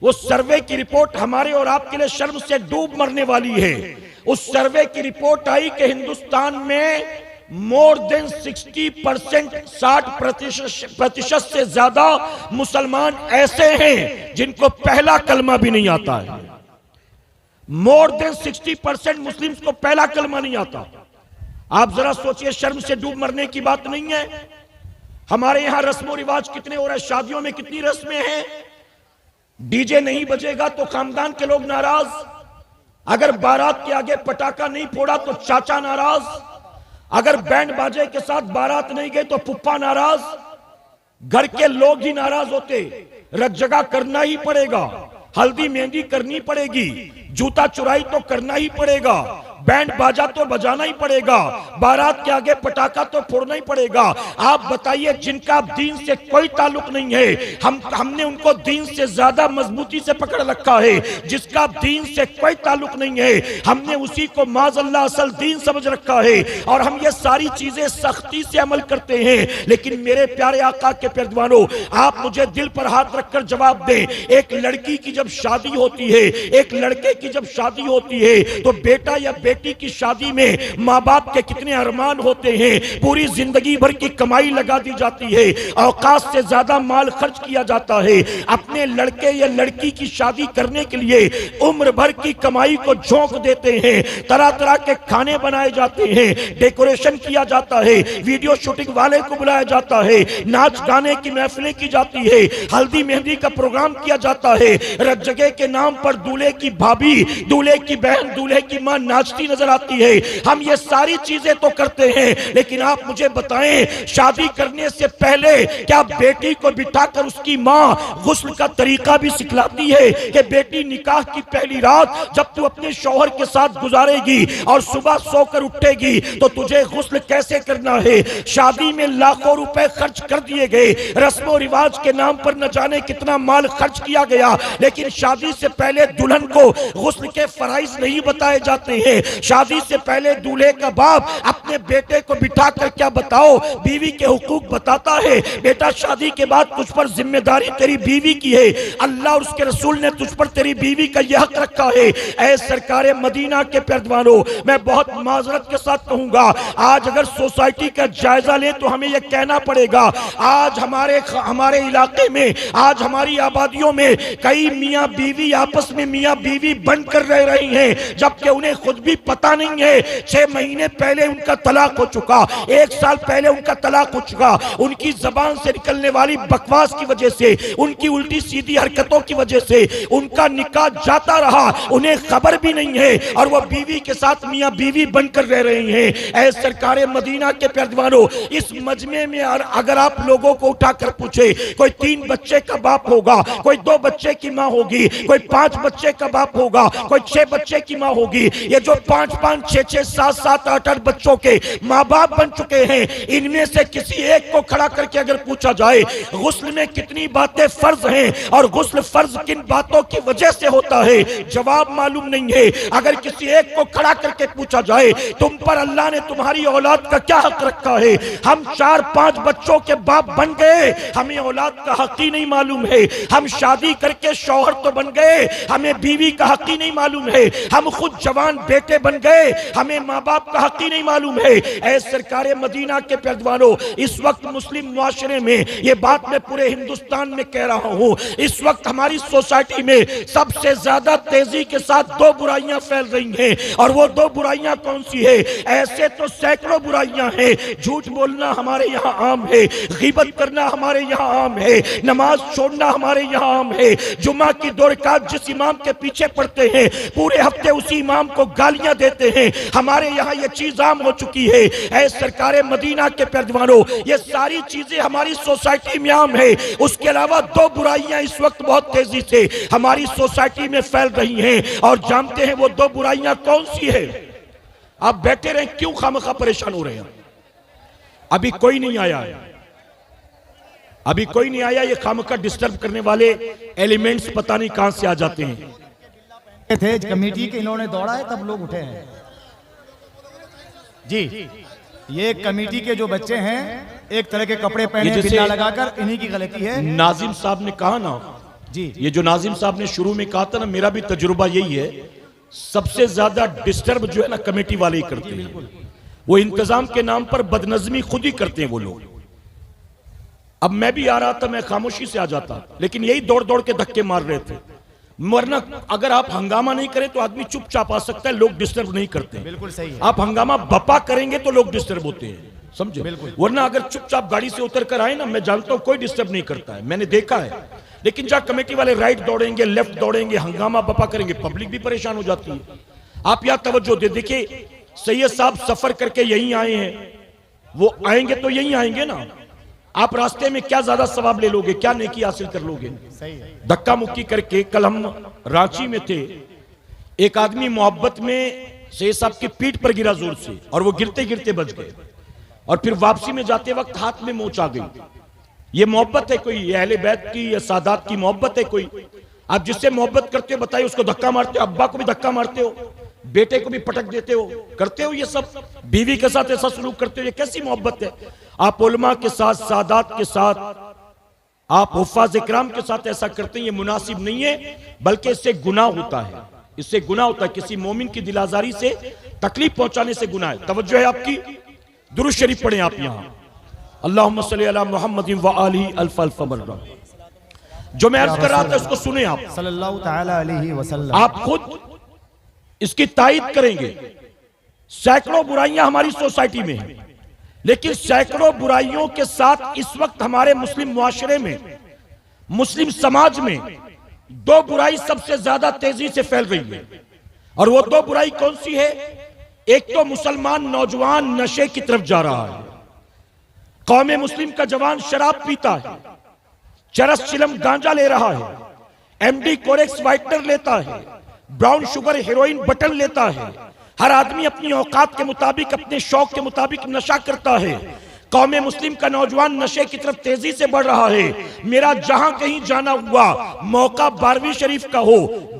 वो सर्वे की रिपोर्ट हमारे और आपके लिए शर्म से डूब मरने वाली है। उस सर्वे की रिपोर्ट आई कि हिंदुस्तान में मोर देन 60%, 60% से ज्यादा मुसलमान ऐसे हैं जिनको पहला कलमा भी नहीं आता है। मोर देन 60% मुस्लिम्स को पहला कलमा नहीं आता। आप जरा सोचिए, शर्म से डूब मरने की बात नहीं है। हमारे यहां रस्मों रिवाज कितने हो रहे हैं, शादियों में कितनी रस्में हैं। डीजे नहीं बजेगा तो खानदान के लोग नाराज, अगर बारात के आगे पटाखा नहीं फोड़ा तो चाचा नाराज, अगर बैंड बाजे के साथ बारात नहीं गए तो पुप्पा नाराज, घर के लोग ही नाराज होते। रग जगह करना ही पड़ेगा, हल्दी मेहंदी करनी पड़ेगी, जूता चुराई तो करना ही पड़ेगा, बैंड बाजा तो बजाना ही पड़ेगा, बारात के आगे पटाखा तो फोड़ना ही पड़ेगा। आप बताइए, जिनका दीन से कोई ताल्लुक नहीं है, हमने उनको दीन से ज्यादा मजबूती से पकड़ रखा है। जिसका दीन से कोई ताल्लुक नहीं है, हमने उसी को माज़अल्लाह असल दीन समझ रखा है, और हम ये सारी चीजें सख्ती से अमल करते हैं। लेकिन मेरे प्यारे आका के प्यारवानों, आप मुझे दिल पर हाथ रखकर जवाब दें, एक लड़की की जब शादी होती है, एक लड़के की जब शादी होती है, तो बेटा या बेटी की शादी में माँ बाप के कितने अरमान होते हैं। पूरी जिंदगी भर की कमाई लगा दी जाती है, औकात से ज्यादा माल खर्च किया जाता है। अपने लड़के या लड़की की शादी करने के लिए उम्र भर की कमाई को झोंक देते हैं, तरह तरह के खाने बनाए जाते हैं, डेकोरेशन किया जाता है, वीडियो शूटिंग वाले को बुलाया जाता है, नाच गाने की महफिलें की जाती है, हल्दी मेहंदी का प्रोग्राम किया जाता है। रज जगह के नाम पर दूल्हे की भाभी, दूल्हे की बहन, दूल्हे की मां नाचती नजर आती है। हम ये सारी चीजें तो करते हैं, लेकिन आप मुझे बताएं, शादी करने से पहले क्या बेटी को बिठाकर उसकी मां गुस्ल का तरीका भी सिखलाती है कि बेटी, निकाह की पहली रात जब तू अपने शौहर के साथ गुजारेगी और सुबह सोकर उठेगी तो तुझे गुस्ल कैसे करना है। शादी में लाखों रुपए खर्च कर दिए गए, रस्मों रिवाज के नाम पर न जाने कितना माल खर्च किया गया, लेकिन शादी से पहले दुल्हन को गुस्ल के फराइज नहीं बताए जाते हैं। शादी से पहले दूल्हे का बाप अपने बेटे को बिठाकर क्या बताओ, बीवी के हुकूक बताता है। बेटा, शादी के बाद तुझ पर जिम्मेदारी तेरी बीवी की है, अल्लाह और उसके रसूल ने तुझ पर तेरी बीवी का यह हक रखा है। ऐ सरकारे मदीना के प्यारवानों, मैं बहुत माजरत के साथ कहूंगा, आज अगर सोसाइटी का जायजा ले तो हमें यह कहना पड़ेगा, आज हमारे इलाके में, आज हमारी आबादियों में कई मियां बीवी आपस में मियां बीवी बनकर रह रही हैं, जबकि उन्हें खुद भी पता नहीं है। 6 महीने पहले उनका तलाक हो चुका, 1 साल पहले उनका तलाक हो चुका। उनकी जबान से निकलने वाली बकवास की वजह से, उनकी उल्टी सीधी हरकतों की वजह से उनका निकाह जाता रहा, उन्हें खबर भी नहीं है, और वो बीवी के साथ मियां बीवी बनकर रह रही हैं। ऐ सरकारे मदीना के प्यारवानों, इस मजमे में अगर आप लोगों को उठाकर पूछे, कोई 3 बच्चे का बाप होगा, कोई 2 बच्चे की माँ होगी, कोई 5 बच्चे का बाप होगा, कोई 6 बच्चे की माँ होगी। ये जो 5-5, 6-6, 7-7, 8-8 बच्चों के माँ बाप बन चुके हैं, इनमें से किसी एक को खड़ा करके अगर पूछा जाए गुस्ल में कितनी बातें फर्ज हैं और गुस्ल फर्ज किन बातों की वजह से होता है, जवाब मालूम नहीं है। अगर किसी एक को खड़ा करके पूछा जाए, तुम पर अल्लाह ने तुम्हारी औलाद का क्या हक रखा है, हम 4-5 बच्चों के बाप बन गए, हमें औलाद का हक ही नहीं मालूम है। हम शादी करके शौहर तो बन गए, हमें बीवी का हक ही नहीं मालूम है। हम खुद जवान बेटे बन गए, हमें माँ बाप का हक ही नहीं मालूम है। ऐ सरकारे मदीना के प्यारवानों, इस वक्त मुस्लिम मुआशरे में, ये बात मैं पूरे हिंदुस्तान में कह रहा हूँ, इस वक्त हमारी सोसाइटी में सबसे ज्यादा तेजी के साथ 2 बुराइयां फैल रही हैं, और वो 2 बुराइयां कौन सी है? ऐसे तो सैकड़ों बुराइयां हैं। झूठ बोलना हमारे यहाँ आम है, गीबत करना हमारे यहाँ आम है, नमाज छोड़ना हमारे यहाँ आम है, जुम्मा की 2 रकात जिस इमाम के पीछे पढ़ते हैं पूरे हफ्ते उसी इमाम को गालियां देते हैं, हमारे यहाँ ये चीज आम हो चुकी है। ऐ सरकारे मदीना के प्यारवानों, ये सारी चीजें हमारी सोसाइटी में आम है। उसके अलावा 2 बुराइयां इस वक्त बहुत तेजी से हमारी सोसाइटी में फैल रही हैं, और जानते हैं वो 2 बुराइयां कौन सी है? आप बैठे रहे, क्यों खामखा परेशान हो रहे हैं? अभी कोई नहीं आया है, अभी कोई नहीं आया। ये खामखा डिस्टर्ब करने वाले एलिमेंट्स पता नहीं कहां से आ जाते हैं। थे कमेटी के, इन्होंने दौड़ा है तब लोग उठे हैं जी। ये कमेटी के जो बच्चे हैं, एक तरह के कपड़े पहने बिल्ला लगाकर, इन्हीं की गलती है। नाजिम साहब ने कहा ना जी, ये जो नाजिम साहब ने शुरू में कहा था ना, मेरा भी तजुर्बा यही है, सबसे ज्यादा डिस्टर्ब जो है ना कमेटी वाले ही करते हैं। वो इंतजाम के नाम पर बदनजमी खुद ही करते हैं वो लोग। अब मैं भी आ रहा था, मैं खामोशी से आ जाता, लेकिन यही दौड़ दौड़ के धक्के मार रहे थे। वरना अगर आप हंगामा नहीं करें तो आदमी चुपचाप आ सकता है, लोग डिस्टर्ब नहीं करते। बिल्कुल सही है। आप हंगामा बपा करेंगे तो लोग डिस्टर्ब होते हैं, समझे? बिल्कुल। वरना अगर चुपचाप गाड़ी से उतर कर आए ना, मैं जानता हूं कोई डिस्टर्ब नहीं करता है, मैंने देखा है। लेकिन जहां कमेटी वाले राइट दौड़ेंगे, लेफ्ट दौड़ेंगे, हंगामा बपा करेंगे, पब्लिक भी परेशान हो जाती है। आप यहां तवज्जो दे। देखिए सैयद साहब सफर करके यहीं आए हैं, वो आएंगे तो यहीं आएंगे ना। आप रास्ते में क्या ज्यादा सवाब ले लोगे, क्या नेकी हासिल कर लोगे? सही है। धक्का मुक्की करके। कल हम रांची में थे, एक आदमी मोहब्बत में सैयद साहब की पीठ पर गिरा जोर से, और वो गिरते गिरते बच गए, और फिर वापसी में जाते वक्त हाथ में मोच आ गई। ये मोहब्बत है कोई? ये अहले बैत की या सादात की मोहब्बत है कोई? आप जिससे मोहब्बत करते हो बताइए, उसको धक्का मारते हो, अब्बा को भी धक्का मारते हो, बेटे को भी पटक देते हो, करते हो ये सब, बीवी के साथ ऐसा सलूक करते हो, ये कैसी मोहब्बत है? आप उलमा के साथ, सादात के साथ, आप हुफ्फाज इकराम के साथ ऐसा करते हैं, ये मुनासिब नहीं है, बल्कि इससे गुनाह होता है, इससे गुनाह होता है। किसी मोमिन की दिल आजारी से, तकलीफ पहुंचाने से गुनाह है। तवज्जो है आपकी? दुरूद शरीफ पढ़ें आप यहां, अल्लाहुम्मा सल्ली अला मुहम्मदिन व आलिहि अल्फ अल्फ मर्रा। जो मैं अर्ज कर रहा था उसको सुने आप, सल्लल्लाहु तआला अलैहि वसल्लम। आप खुद इसकी तायीद करेंगे। सैकड़ों बुराइयां हमारी सोसाइटी में हैं, लेकिन सैकड़ों बुराइयों के साथ इस वक्त हमारे मुस्लिम मुआशरे में, मुस्लिम समाज में दो बुराई सबसे ज्यादा तेजी से फैल रही है। और वो दो बुराई कौन सी है? एक तो मुसलमान नौजवान नशे की तरफ जा रहा है। कौमे मुस्लिम का जवान शराब पीता है, चरस चिलम गांजा ले रहा है, एमडी कोरेक्स वाइटनर लेता है, ब्राउन शुगर हेरोइन बटन लेता है। हर आदमी अपनी औकात के मुताबिक, अपने शौक के मुताबिक नशा करता है। कौमे मुस्लिम का नौजवान नशे की तरफ तेजी से बढ़ रहा है। मेरा जहां कहीं जाना हुआ, मौका 12वीं शरीफ का हो,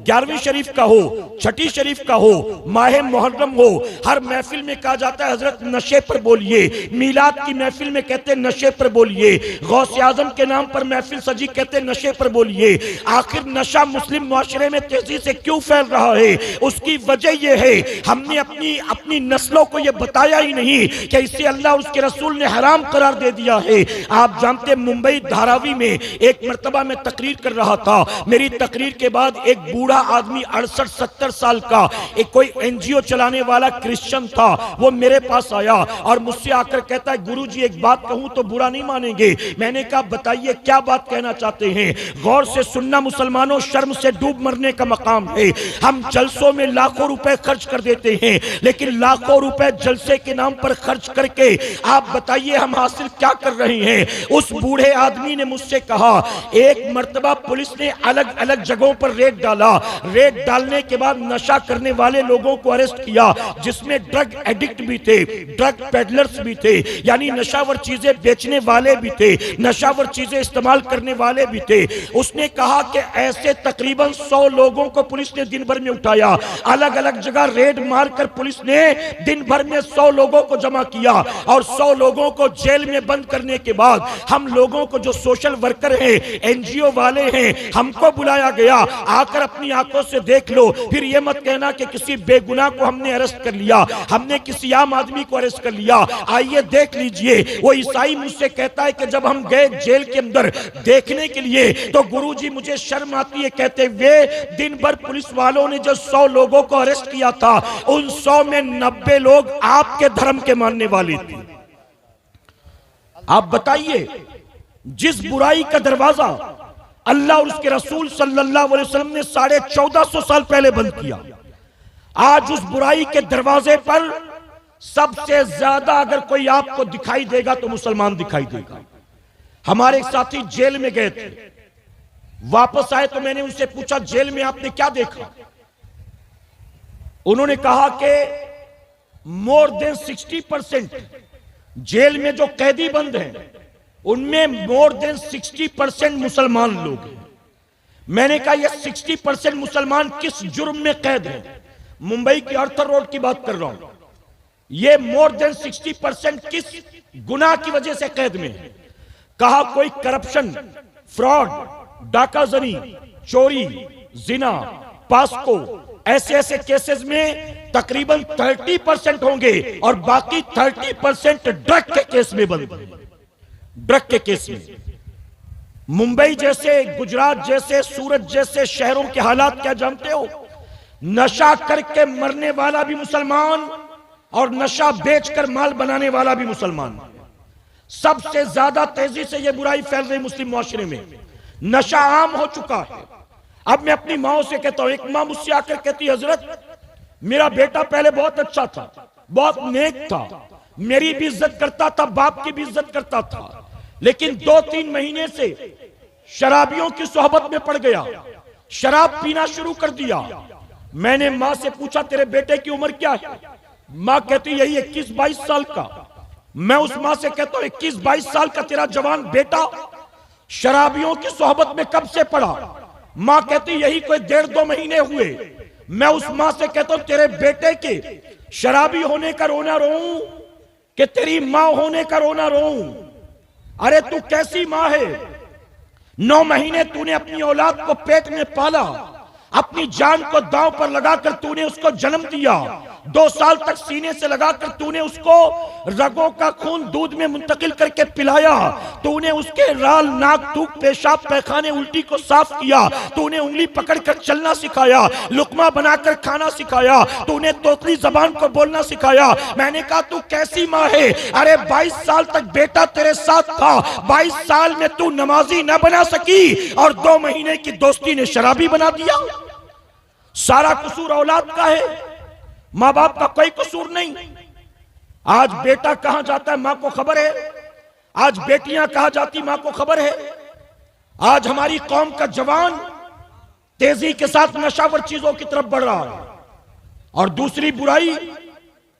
11वीं शरीफ का हो, छठी शरीफ का हो, माह मुहर्रम हो, हर महफिल में कहा जाता है हजरत नशे पर बोलिए। मीलाद की महफिल में कहते हैं नशे पर बोलिए। गौसे आजम के नाम पर महफिल सजी, कहते हैं नशे पर बोलिए। आखिर नशा मुस्लिम मुआशरे में तेजी से क्यों फैल रहा है? उसकी वजह यह है, हमने अपनी नस्लों को यह बताया ही नहीं कि इसे अल्लाह उसके रसूल ने हराम करार दे दिया है। आप जानते, मुंबई धारावी में एक मर्तबा में तकरीर कर रहा था। मेरी तकरीर के बाद एक बूढ़ा आदमी 68-70 साल का, एक कोई एनजीओ चलाने वाला क्रिश्चियन था, वो मेरे पास आया और मुझसे आकर कहता है, गुरुजी एक बात कहूं तो बुरा नहीं मानेंगे। मैंने कहा बताइए क्या बात कहना चाहते हैं? गौर से सुनना मुसलमानों, शर्म से डूब मरने का मकाम है। हम जलसों में लाखों रुपए खर्च कर देते हैं, लेकिन लाखों रुपए जलसे के नाम पर खर्च करके आप बताइए हम हासिल क्या कर रहे हैं? उस बूढ़े आदमी ने मुझसे कहा, एक मर्तबा पुलिस ने अलग अलग जगहों पर रेड डाला। रेड डालने के बाद नशा करने वाले लोगों को अरेस्ट किया, जिसमें ड्रग एडिक्ट भी थे, ड्रग पेडलर्स भी थे, यानी नशावर चीजें बेचने वाले भी थे, नशावर चीजें इस्तेमाल करने वाले भी थे। उसने कहा कि ऐसे तकरीबन 100 लोगों को पुलिस ने दिन भर में उठाया। अलग अलग जगह रेड मारकर पुलिस ने दिन भर में 100 लोगों को जमा किया, और 100 लोगों को जेल में बंद करने के बाद हम लोगों को, जो सोशल वर्कर हैं, एनजीओ वाले हैं, हमको बुलाया गया, आकर अपनी आंखों से देख लो। फिर यह मत कहना कि किसी बेगुनाह को हमने अरेस्ट कर लिया, हमने किसी आम आदमी को अरेस्ट कर लिया। आइए देख लीजिए। वो ईसाई मुझसे कहता है कि जब हम गए जेल के अंदर देखने के लिए तो गुरुजी मुझे शर्म आती है, कहते हुए दिन भर पुलिस वालों ने जो 100 लोगों को अरेस्ट किया था, उन 100 में 90 लोग आपके धर्म के मानने वाले थे। आप बताइए, जिस बुराई का दरवाजा अल्लाह और उसके रसूल सल्लल्लाहु अलैहि वसल्लम ने 1450 साल पहले बंद किया, आज उस बुराई के दरवाजे पर सबसे ज्यादा अगर कोई आपको दिखाई देगा तो मुसलमान दिखाई देगा। हमारे एक साथी जेल में गए थे, वापस आए तो मैंने उनसे पूछा, जेल में आपने क्या देखा? उन्होंने कहा कि मोर देन 60% जेल में जो कैदी बंद हैं, उनमें मोर देन 60% मुसलमान लोग हैं। मैंने कहा ये 60% मुसलमान किस जुर्म में कैद हैं? मुंबई की अर्थर रोड की बात कर रहा हूं। ये मोर देन 60% किस गुनाह की वजह से कैद में है? कहा कोई करप्शन, फ्रॉड, डाकाजनी, चोरी, जिना, पास्को, ऐसे ऐसे केसेस में तकरीबन 30% होंगे, और बाकी 30% ड्रग के केस में बंद, ड्रग के केस में। मुंबई जैसे, गुजरात जैसे, सूरत जैसे शहरों के हालात क्या जानते हो? नशा करके मरने वाला भी मुसलमान और नशा बेचकर माल बनाने वाला भी मुसलमान। सबसे ज्यादा तेजी से यह बुराई फैल रही मुस्लिम मुआशरे में। नशा आम हो चुका है। अब मैं अपनी माओ से कहता हूं, एक मां मुझसे आकर कहती, हजरत मेरा बेटा पहले बहुत अच्छा था, बहुत नेक था, मेरी भी इज्जत करता था, बाप की भी इज्जत करता था, लेकिन 2-3 महीने से शराबियों की सोहबत में पड़ गया, शराब पीना शुरू कर दिया। मैंने मां से पूछा, तेरे बेटे की उम्र क्या है? मां कहती यही 21-22 साल का। मैं उस मां से कहता हूं, 21-22 साल का तेरा जवान बेटा शराबियों की सोहबत में कब से पड़ा? मां कहती यही कोई 1.5-2 महीने हुए। मैं उस मां से कहता हूं, तेरे बेटे के शराबी होने का रोना रोऊं कि तेरी मां होने का रोना रोऊं? अरे तू कैसी मां है? 9 महीने तूने अपनी औलाद को पेट में पाला, अपनी जान को दांव पर लगाकर तूने उसको जन्म दिया, 2 साल तक सीने से लगाकर तूने उसको रगों का खून दूध में मुंतकिल करके पिलाया, तूने उसके राल, नाक, थूक, पेशाब, पैखाने, उल्टी को साफ किया, तूने उंगली पकड़कर चलना सिखाया, लुकमा बनाकर खाना सिखाया, तूने तोतली जबान को बोलना सिखाया। मैंने कहा तू कैसी माँ है? अरे 22 साल तक बेटा तेरे साथ था, 22 साल में तू नमाजी न बना सकी और 2 महीने की दोस्ती ने शराबी बना दिया। सारा कसूर औलाद का है, मां बाप का कोई कसूर नहीं। आज बेटा कहां जाता है मां को खबर है, आज बेटियां कहां जाती मां को खबर है। आज हमारी कौम का जवान तेजी के साथ नशावर चीजों की तरफ बढ़ रहा है। और दूसरी बुराई,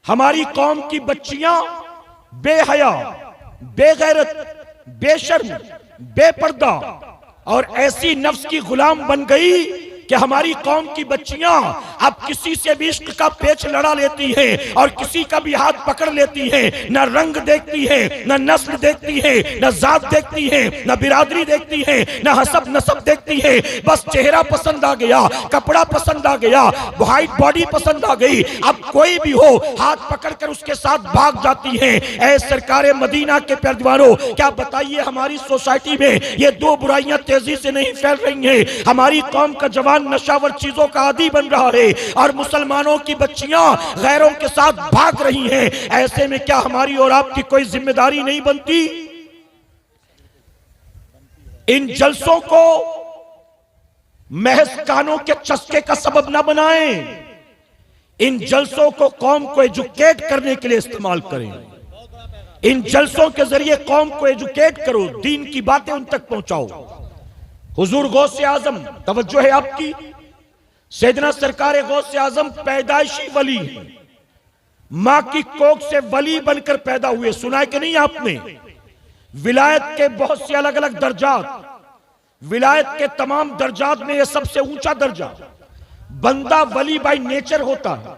हमारी कौम की बच्चियां बेहया, बेगैरत, बेशर्म, बेपर्दा और ऐसी नफ्स की गुलाम बन गई कि हमारी कौम की बच्चियां अब किसी से भी इश्क का पेच लड़ा लेती हैं और किसी का भी हाथ पकड़ लेती हैं। न रंग देखती है, न नस्ल देखती है, न जात देखती है, न बिरादरी देखती है, न हसब नसब देखती है। बस चेहरा पसंद आ गया, कपड़ा पसंद आ गया, वाइट बॉडी पसंद आ गई, अब कोई भी हो हाथ पकड़कर उसके साथ भाग जाती है। ऐ सरकारे मदीना के प्यारदीवारों, क्या बताइए हमारी सोसाइटी में ये 2 बुराइयां तेजी से नहीं फैल रही हैं? हमारी कौम का जवान नशावर चीजों का आदी बन रहा है और मुसलमानों की बच्चियां गैरों के साथ भाग रही हैं। ऐसे में क्या हमारी और आपकी कोई जिम्मेदारी नहीं बनती? इन जलसों को महज कानों के चस्के का सबब ना बनाएं, इन जलसों को कौम को एजुकेट करने के लिए इस्तेमाल करें। इन जलसों के जरिए कौम को एजुकेट करो, दीन की बातें उन तक पहुंचाओ। हुजूर गौसे आजम, तवज्जो है आपकी, सैयदना सरकार गौसे आजम पैदाइशी वली है, मां की कोख से वली बनकर पैदा हुए। सुना है कि नहीं आपने? विलायत के बहुत से अलग अलग दर्जात, विलायत के तमाम दर्जात में यह सबसे ऊंचा दर्जा। बंदा वली बाई नेचर होता है,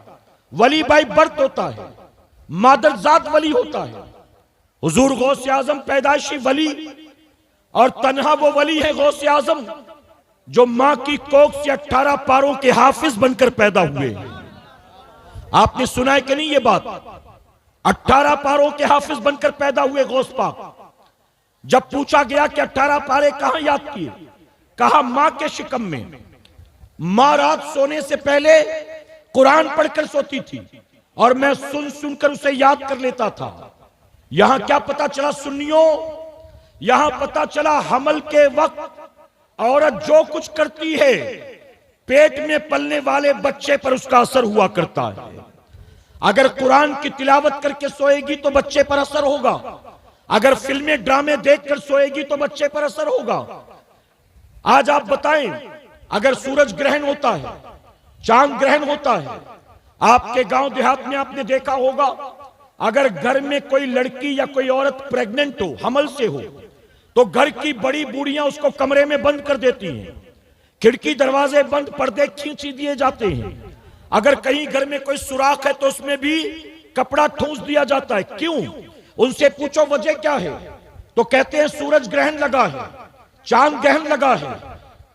वली बाई बर्थ होता है, मादरजात वली होता है। हुजूर गौसे आजम पैदाइशी वली और तन्हा वो वली है गौसे आजम जो मां की कोख से 18 पारों के हाफिज बनकर पैदा हुए। आपने सुना है कि नहीं ये बात? 18 पारों के हाफिज बनकर पैदा हुए गौस पाक। जब पूछा गया कि 18 पारे कहां याद किए, कहा मां के शिकम में। मां रात सोने से पहले कुरान पढ़कर सोती थी और मैं सुन सुनकर उसे याद कर लेता था। यहां क्या पता चला सुन्नियों, यहां पता चला हमल के वक्त औरत जो कुछ करती है पेट में पलने वाले बच्चे पर उसका असर हुआ करता है। अगर कुरान की तिलावत करके सोएगी तो बच्चे पर असर होगा, अगर फिल्में ड्रामे देखकर सोएगी तो बच्चे पर असर होगा। आज आप बताएं, अगर सूरज ग्रहण होता है, चांद ग्रहण होता है, आपके गांव देहात में आपने देखा होगा, अगर घर में कोई लड़की या कोई औरत प्रेग्नेंट हो, हमल से हो, तो घर की बड़ी बूढ़ियां उसको कमरे में बंद कर देती हैं, खिड़की दरवाजे बंद, पर्दे खींच दिए जाते हैं। अगर कहीं घर में कोई सुराख है तो उसमें भी कपड़ा ठूंस दिया जाता है। क्यों? उनसे पूछो वजह क्या है, तो कहते हैं सूरज ग्रहण लगा है, चांद ग्रहण लगा है,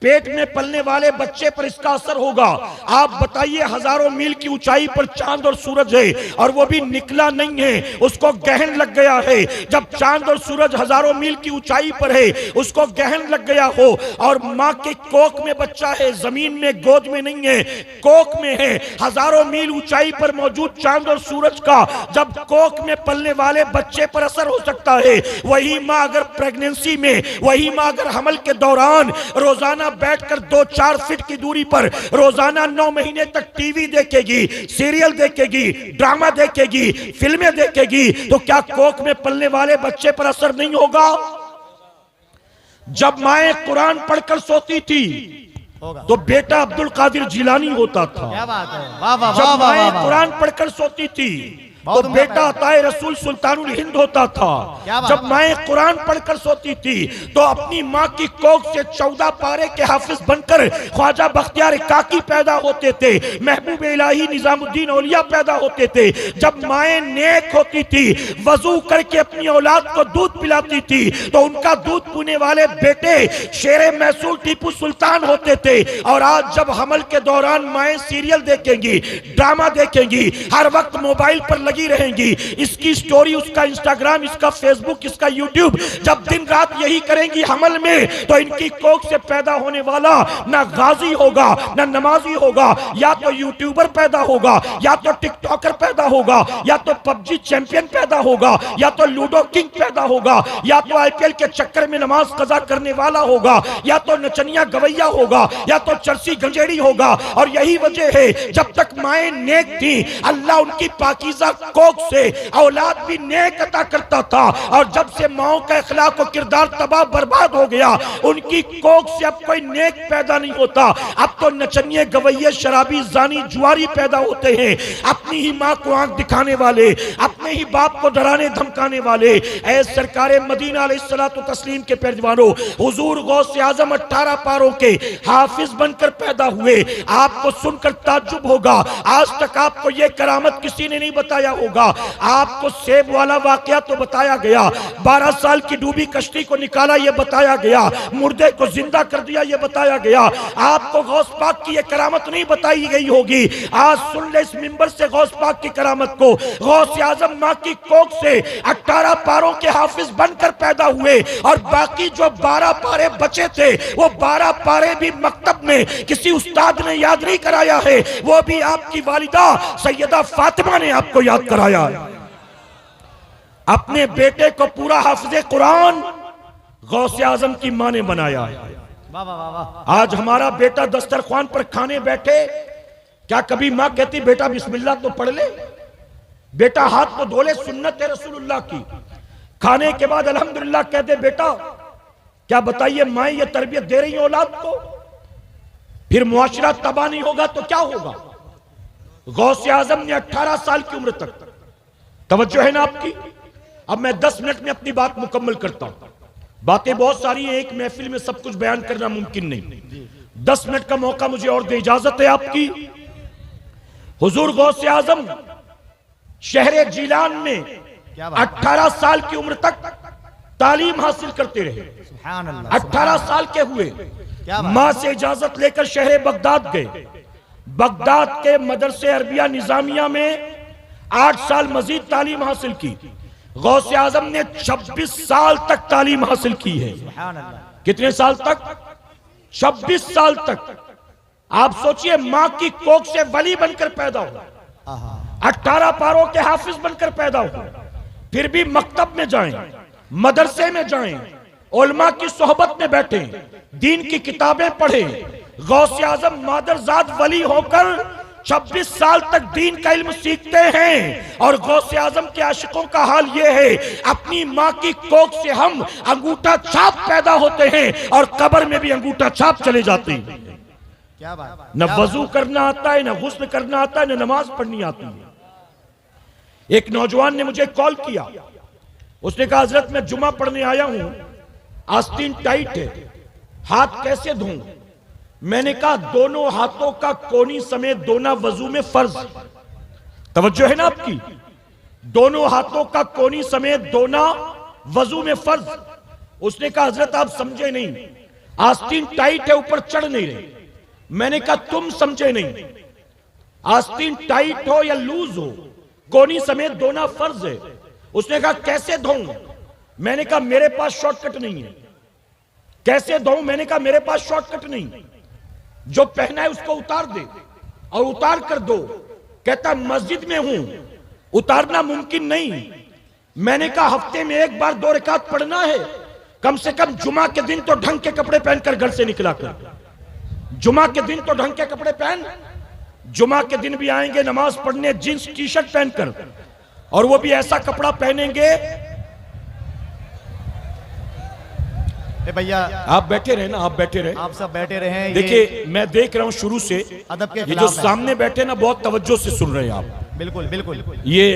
पेट में पलने वाले बच्चे पर इसका असर होगा। आप बताइए, हजारों मील की ऊंचाई पर चांद और सूरज है और वो भी निकला नहीं है, उसको गहन लग गया है। जब चांद और सूरज हजारों मील की ऊंचाई पर है, उसको गहन लग गया हो, और माँ के कोख में बच्चा है, जमीन में गोद में नहीं है, कोख में है, हजारों मील ऊंचाई पर मौजूद चांद और सूरज का जब कोख में पलने वाले बच्चे पर असर हो सकता है, वही माँ अगर प्रेगनेंसी में, वही माँ अगर हमल के दौरान रोजाना बैठकर 2-4 फीट की दूरी पर रोजाना 9 महीने तक टीवी देखेगी, सीरियल देखेगी, ड्रामा देखेगी, फिल्में देखेगी, तो क्या कोख में पलने वाले बच्चे पर असर नहीं होगा? जब माएं कुरान पढ़कर सोती थी तो बेटा अब्दुल कादिर जिलानी होता था। क्या बात है, वाह वाह। जब माएं कुरान पढ़कर सोती थी तो बेटा अताए रसूल सुल्तानुल हिंद होता था। जब माएं कुरान पढ़कर सोती थी तो अपनी माँ की कोख से 14 पारे के हाफिज बनकर ख्वाजा बख्तियार काकी पैदा होते थे, महबूब इलाही निजामुद्दीन औलिया पैदा होते थे। जब माएं नेक होती थी, वजू करके अपनी औलाद को दूध पिलाती थी, तो उनका दूध पीने वाले बेटे शेरे मैसूर टीपू सुल्तान होते थे। और आज जब हमल के दौरान माएं सीरियल देखेंगी, ड्रामा देखेंगी, हर वक्त मोबाइल पर लगी रहेंगी, इसकी स्टोरी, उसका इंस्टाग्राम, इसका फेसबुक, इसका यूट्यूब, जब दिन रात यही करेंगी हमल में, तो इनकी कोख से पैदा होने वाला ना गाजी होगा, ना नमाजी होगा, या तो यूट्यूबर पैदा होगा, या तो टिकटॉकर पैदा होगा, या तो पबजी चैंपियन पैदा होगा, या तो लूडो किंग पैदा होगा, या तो आईपीएल के चक्कर में नमाज कजा करने वाला होगा, या तो नचनिया गवैया होगा, या तो चरसी गंजेड़ी होगा। और यही वजह है, जब तक माएं नेक थी, अल्लाह उनकी पाकीज़ा कोख से औलाद भी नेक अता करता था। और जब से माओ का अखलाक और किरदार तबाह बर्बाद हो गया, उनकी कोख से अब कोई नेक पैदा नहीं होता। अब तो नचनिए गवैये शराबी जानी जुआरी पैदा होते हैं, अपनी ही माँ को आंख दिखाने वाले, अपने ही बाप को डराने धमकाने वाले। ऐ सरकारे मदीना अलैहिस्सलातु तस्लीम के पैरवानों, हुजूर गौसे आजम 18 पारों के हाफिज बनकर पैदा हुए। आपको सुनकर ताज्जुब होगा, आज तक आपको यह करामत किसी ने नहीं बताया होगा। आपको सेब वाला वाकया तो बताया गया, 12 साल की डूबी कश्ती को निकाला यह बताया गया, मुर्दे को जिंदा कर दिया यह बताया गया। आपको गौस पाक की यह करामत नहीं बताई गई होगी। आज सुन ले इस मिंबर से गौस पाक की करामत को। गौस आजम माँ की कोख से 18 पारों के हाफिज बनकर पैदा हुए, और बाकी जो 12 पारे बचे थे, वो 12 पारे भी मकतब में किसी उस्ताद ने याद नहीं कराया है, वो भी आपकी वालिदा सैयदा फातिमा ने आपको याद कराया है। अपने बेटे को पूरा हाफिज़े कुरान गौसे आजम की मां ने बनाया है। आज हमारा बेटा दस्तरख्वान पर खाने बैठे, क्या कभी मां कहती बेटा बिस्मिल्लाह तो पढ़ ले, बेटा हाथ तो धो ले, सुन्नत है रसूलुल्लाह की। खाने के बाद अल्हम्दुलिल्लाह कह दे बेटा। क्या बताइए, मां ये तरबियत दे रही है औलाद को? फिर मुआशरा तबाह नहीं होगा तो क्या होगा? गौसे आजम ने 18 साल की उम्र तक, तवज्जो है ना आपकी? अब मैं 10 मिनट में अपनी बात मुकम्मल करता हूं। बातें बहुत सारी हैं, एक महफिल में सब कुछ बयान करना मुमकिन नहीं। 10 मिनट का मौका मुझे और दे, इजाजत है आपकी? हुजूर गौसे आजम शहरे जिलान में 18 साल की उम्र तक तालीम हासिल करते रहे। 18 साल के हुए, मां से इजाजत लेकर शहरे बगदाद गए। बगदाद के मदरसे अरबिया निजामिया में 8 साल मजीद तालीम हासिल की। गौसे आजम ने 26 साल तक तालीम हासिल की है। कितने साल तक? 26 साल तक। आप सोचिए, मां की कोख से वली बनकर पैदा हुआ, 18 पारों के हाफिज बनकर पैदा हुआ, फिर भी मकतब में जाएं, मदरसे में जाएं, उलमा की सोहबत में बैठे, दीन की किताबें पढ़ें। गौसे आजम मादरजाद वली होकर 26 साल तक दीन का इल्म सीखते हैं। और गौसे आजम के आशिकों का हाल यह है, अपनी माँ की कोख से हम अंगूठा छाप पैदा होते हैं और कब्र में भी अंगूठा छाप चले जाते हैं। क्या बात? न वजू करना आता है, न गुस्ल करना आता है, न नमाज पढ़नी आती है। एक नौजवान ने मुझे कॉल किया, उसने कहा हजरत मैं जुमा पढ़ने आया हूं, आस्तीन टाइट है, हाथ कैसे धोऊं? मैंने कहा दोनों हाथों का कोनी समेत धोना वजू में फर्ज। तवज्जो है ना आपकी? दोनों हाथों का कोनी समेत धोना वजू में फर्ज। उसने कहा हजरत आप समझे नहीं, आस्तीन टाइट है, ऊपर चढ़ नहीं रहे। मैंने कहा तुम समझे नहीं, आस्तीन टाइट हो या लूज हो, कोनी समेत धोना फर्ज है। उसने कहा कैसे धोऊं? मैंने कहा मेरे पास शॉर्टकट नहीं है। कैसे धोऊं? मैंने कहा मेरे पास शॉर्टकट नहीं, जो पहना है उसको उतार दे और उतार कर दो। कहता मस्जिद में हूं, उतारना मुमकिन नहीं। मैंने कहा हफ्ते में एक बार 2 रकात पढ़ना है, कम से कम जुमा के दिन तो ढंग के कपड़े पहनकर घर से निकला कर। जुमा के दिन तो ढंग के कपड़े पहन। जुमा के दिन भी आएंगे नमाज पढ़ने जींस टी शर्ट पहनकर, और वो भी ऐसा कपड़ा पहनेंगे। भैया आप बैठे रहे ना, आप बैठे रहे, आप सब बैठे रहे। देखिए मैं देख रहा हूं शुरू से अदब के ये जो सामने बैठे ना बहुत तवज्जो से सुन रहे हैं आप। बिल्कुल बिल्कुल। ये